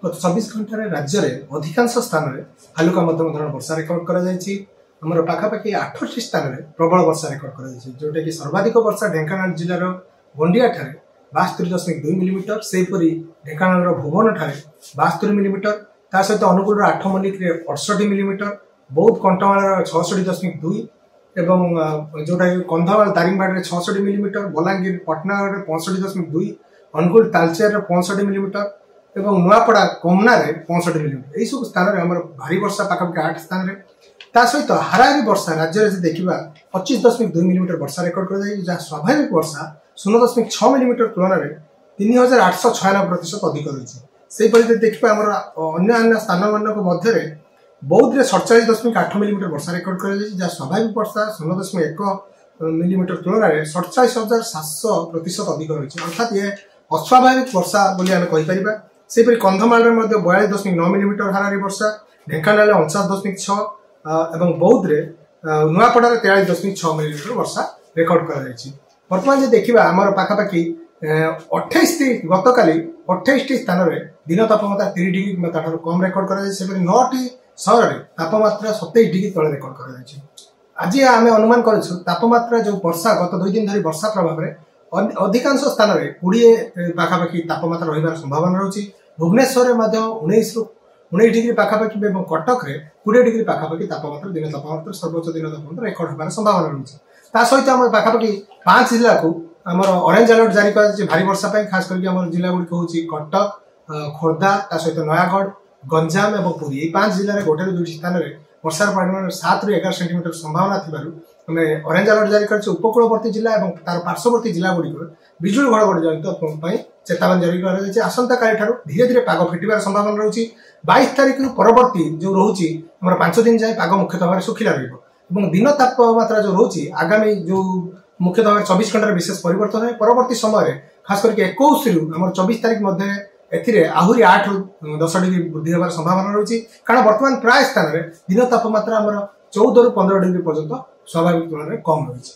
गत 24 घंटे राज्य में अधिकांश स्थान में हालुका मध्यम धरण वर्षा रेकर्ड कर पाखापाखि 8टी स्थान में प्रबल वर्षा रेकर्ड कर जोटा कि सर्वाधिक वर्षा ढेंकानाल जिलार गोंडिया ठारे 72.2 मिलीमीटर सेहीपरि ढेंकानाल भुवन ठारे 72 मिलीमीटर ता सहित अनुगुल 8 मल्लिक 68 मिलीमीटर बौद्ध कंटमाल 66.2 एवं जोटा कि कंधमाल दारिंगबाड़ 66 मिलीमीटर बलांगीर पटनागर 65.2 अनुगुल तालचेर 65 मिलीमीटर एवं नुआपड़ा कोमना 65 मिलीमीटर यही सब स्थान में भारी वर्षा पाखापाखि 8 स्थान में ता सहित हाराहारी वर्षा राज्य में देखा 25.2 मिलीमीटर वर्षा रेकर्ड कर स्वाभाविक वर्षा 0.6 मिलीमीटर तुलन में 3896% अधिक रही है। देखिए अन्य स्थान मध्य बौद्ध में 47.8 मिलीमीटर वर्षा रेकर्ड कर स्वाभाविक वर्षा 0.1 मिलीमीटर तुलन में 47,700% अधिक रही है अर्थात ये अस्वाभाविक वर्षा बोली आम कहीपर से कंधमाल 42.9 मिलीमीटर हाराहारी वर्षा ढेंकानाल 49.6 एवं बौद्ध में नुआपड़ा 43.6 मिलीमीटर वर्षा रेकर्ड कर बर्तमान देखा आम पाखापाखि 28 गतकाली 28 स्थान में दिन तापमात्रा 30 डिग्री कम रेकर्ड कर 9टी सहर में तापमात्रा 27 डिग्री तले रेकर्ड कर आज आम अनुमान कर तापमात्रा जो वर्षा गत 2 दिन धरी वर्षा प्रभाव में अधिकांश स्थान में 20 पाखापाखि तापमात्रा रही संभावना रही भुवनेश्वर में 19 डिग्री पाखापाखि कटक में 20 डिग्री पाखापाखि तापमात्रा दिन तापमात्रा सर्वोच्च दिन तापमात्रा रेकर्ड होबार संभावना रही सहित आम पाखापाखि 5 जिला को आमर ऑरेंज अलर्ट जारी कर भारी वर्षा खास करके जिला गुड़िक हूँ कटक खोर्धा सहित नयागढ़ गंजाम और पुरी ये 5 जिले में गोटे 2 स्थान में वर्षार परिमाण 7 ରୁ 11 सेंटीमीटर संभावना थी ऑरेंज अलर्ट जारी कर उपकूलवर्ती जिला और तार पार्श्ववर्ती जिला गुड़िक बिजुली घड़घड़ी जनित चेतावनी जारी कर आसंता काली धीरे धीरे पाग फिटार संभावना रही 22 तारीख परवर्ती जो रोचे 5 दिन जाए पाग मुख्यतः भाव सुखिला रही दिन तापमात्रा जो रोचे आगामी जो मुख्यतः भाव 24 घंटे विशेष परिवर्तन है परवर्ती समय खास करके 21 ରୁ 24 तारीख मध्य आहरी 8 ରୁ 10 डिग्री वृद्धि होवार संभावना रही कारण बर्तमान प्राय स्थान में दिन तापमात्रा 14 ରୁ 15 डिग्री पर्यंत स्वाभाविक तुलन में कम रही।